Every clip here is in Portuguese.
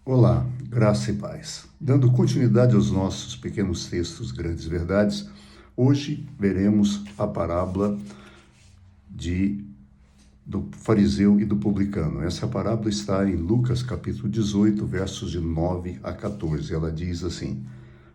Olá, graça e paz. Dando continuidade aos nossos pequenos textos Grandes Verdades, hoje veremos a parábola do fariseu e do publicano. Essa parábola está em Lucas capítulo 18, versos de 9 a 14. Ela diz assim: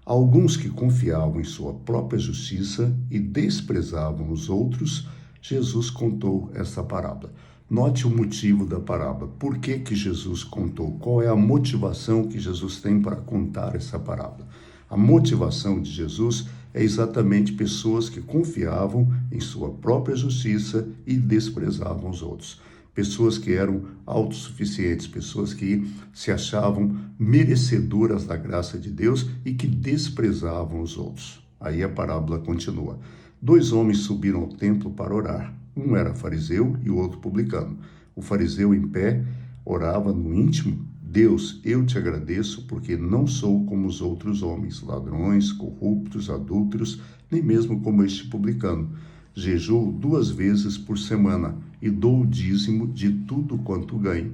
Alguns que confiavam em sua própria justiça e desprezavam os outros, Jesus contou esta parábola. Note o motivo da parábola. Por que Jesus contou? Qual é a motivação que Jesus tem para contar essa parábola? A motivação de Jesus é exatamente pessoas que confiavam em sua própria justiça e desprezavam os outros. Pessoas que eram autossuficientes, pessoas que se achavam merecedoras da graça de Deus e que desprezavam os outros. Aí a parábola continua. 2 homens subiram ao templo para orar. Um era fariseu e o outro publicano. O fariseu, em pé, orava no íntimo: Deus, eu te agradeço porque não sou como os outros homens, ladrões, corruptos, adúlteros, nem mesmo como este publicano. Jejuo 2 vezes por semana e dou o dízimo de tudo quanto ganho.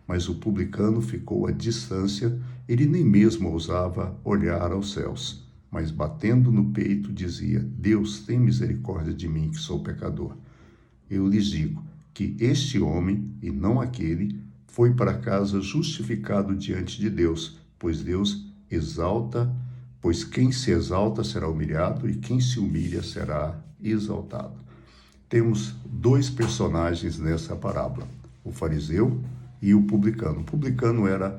Mas o publicano ficou à distância, ele nem mesmo ousava olhar aos céus, mas batendo no peito dizia: Deus, tem misericórdia de mim, que sou pecador. Eu lhes digo que este homem, e não aquele, foi para casa justificado diante de Deus, pois quem se exalta será humilhado e quem se humilha será exaltado. Temos 2 personagens nessa parábola, o fariseu e o publicano. O publicano era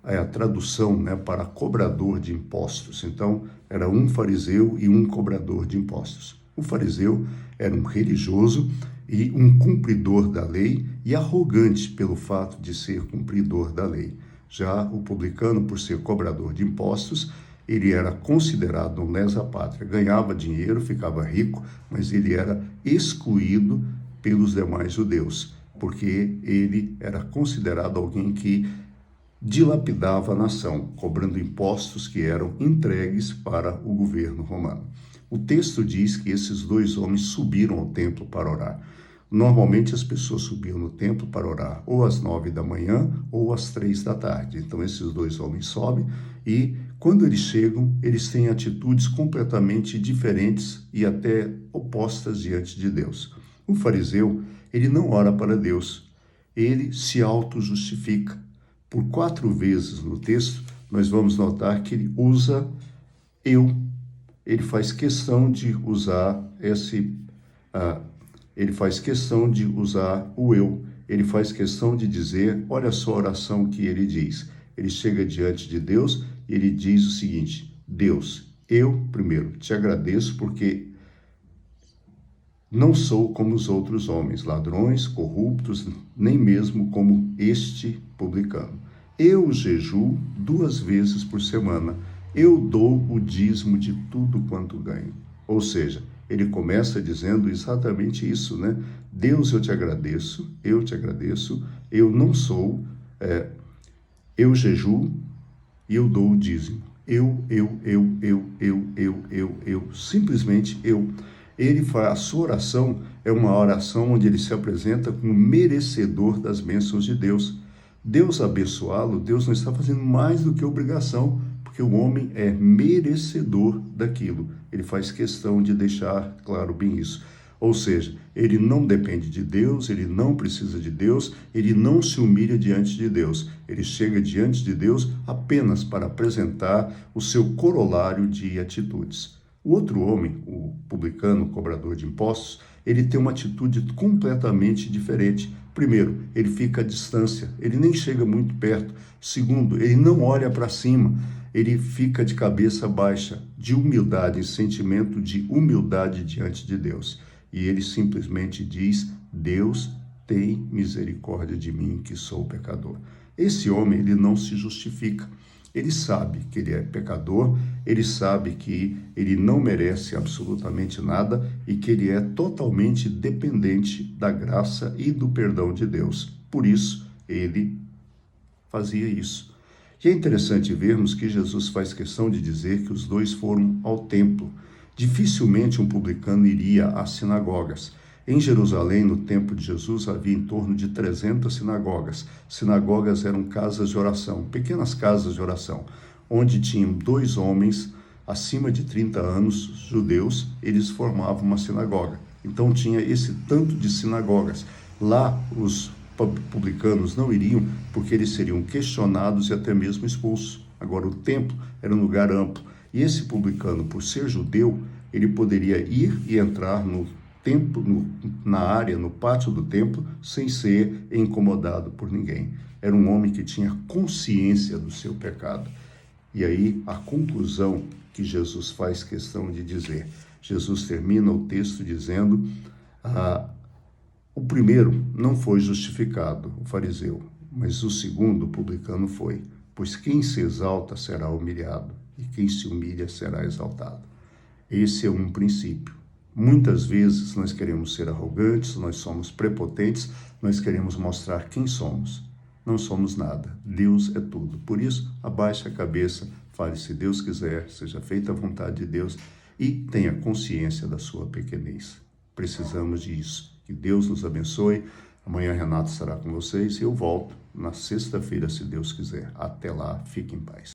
a tradução, para cobrador de impostos. Então, era um fariseu e um cobrador de impostos. O fariseu era um religioso e um cumpridor da lei e arrogante pelo fato de ser cumpridor da lei. Já o publicano, por ser cobrador de impostos, ele era considerado um lesa-pátria, ganhava dinheiro, ficava rico, mas ele era excluído pelos demais judeus, porque ele era considerado alguém que dilapidava a nação, cobrando impostos que eram entregues para o governo romano. O texto diz que esses 2 homens subiram ao templo para orar. Normalmente as pessoas subiam no templo para orar ou às 9 da manhã ou às 3 da tarde. Então esses 2 homens sobem e quando eles chegam, eles têm atitudes completamente diferentes e até opostas diante de Deus. O fariseu, ele não ora para Deus, ele se auto-justifica. Por 4 vezes no texto, nós vamos notar que ele usa eu. Ele faz questão de usar o eu. Ele faz questão de dizer, olha só a oração que ele diz. Ele chega diante de Deus e ele diz o seguinte: Deus, eu primeiro te agradeço porque não sou como os outros homens, ladrões, corruptos, nem mesmo como este publicano. Eu jejuo 2 vezes por semana. Eu dou o dízimo de tudo quanto ganho. Ou seja, ele começa dizendo exatamente isso, Deus, eu te agradeço, eu não sou, eu jejuo e eu dou o dízimo. Simplesmente eu. A sua oração é uma oração onde ele se apresenta como merecedor das bênçãos de Deus. Deus abençoá-lo, Deus não está fazendo mais do que obrigação, porque o homem é merecedor daquilo. Ele faz questão de deixar claro bem isso. Ou seja, ele não depende de Deus, ele não precisa de Deus, ele não se humilha diante de Deus. Ele chega diante de Deus apenas para apresentar o seu corolário de atitudes. O outro homem, o publicano, o cobrador de impostos, ele tem uma atitude completamente diferente. Primeiro, ele fica à distância, ele nem chega muito perto. Segundo, ele não olha para cima, ele fica de cabeça baixa, de humildade, sentimento de humildade diante de Deus. E ele simplesmente diz: Deus, tem misericórdia de mim, que sou pecador. Esse homem, ele não se justifica. Ele sabe que ele é pecador, ele sabe que ele não merece absolutamente nada e que ele é totalmente dependente da graça e do perdão de Deus. Por isso, ele fazia isso. E é interessante vermos que Jesus faz questão de dizer que os 2 foram ao templo. Dificilmente um publicano iria às sinagogas. Em Jerusalém, no tempo de Jesus, havia em torno de 300 sinagogas. Sinagogas eram casas de oração, pequenas casas de oração, onde tinham 2 homens acima de 30 anos, judeus, eles formavam uma sinagoga. Então tinha esse tanto de sinagogas. Lá os publicanos não iriam, porque eles seriam questionados e até mesmo expulsos. Agora o templo era um lugar amplo, e esse publicano, por ser judeu, ele poderia ir e entrar no templo, na área, no pátio do templo, sem ser incomodado por ninguém. Era um homem que tinha consciência do seu pecado. E aí a conclusão que Jesus faz questão de dizer. Jesus termina o texto dizendo: o primeiro não foi justificado, o fariseu, mas o segundo, o publicano, foi. Pois quem se exalta será humilhado, e quem se humilha será exaltado. Esse é um princípio. Muitas vezes nós queremos ser arrogantes, nós somos prepotentes, nós queremos mostrar quem somos. Não somos nada. Deus é tudo. Por isso, abaixe a cabeça, fale se Deus quiser, seja feita a vontade de Deus e tenha consciência da sua pequenez. Precisamos disso. Que Deus nos abençoe. Amanhã Renato estará com vocês e eu volto na sexta-feira, se Deus quiser. Até lá, fique em paz.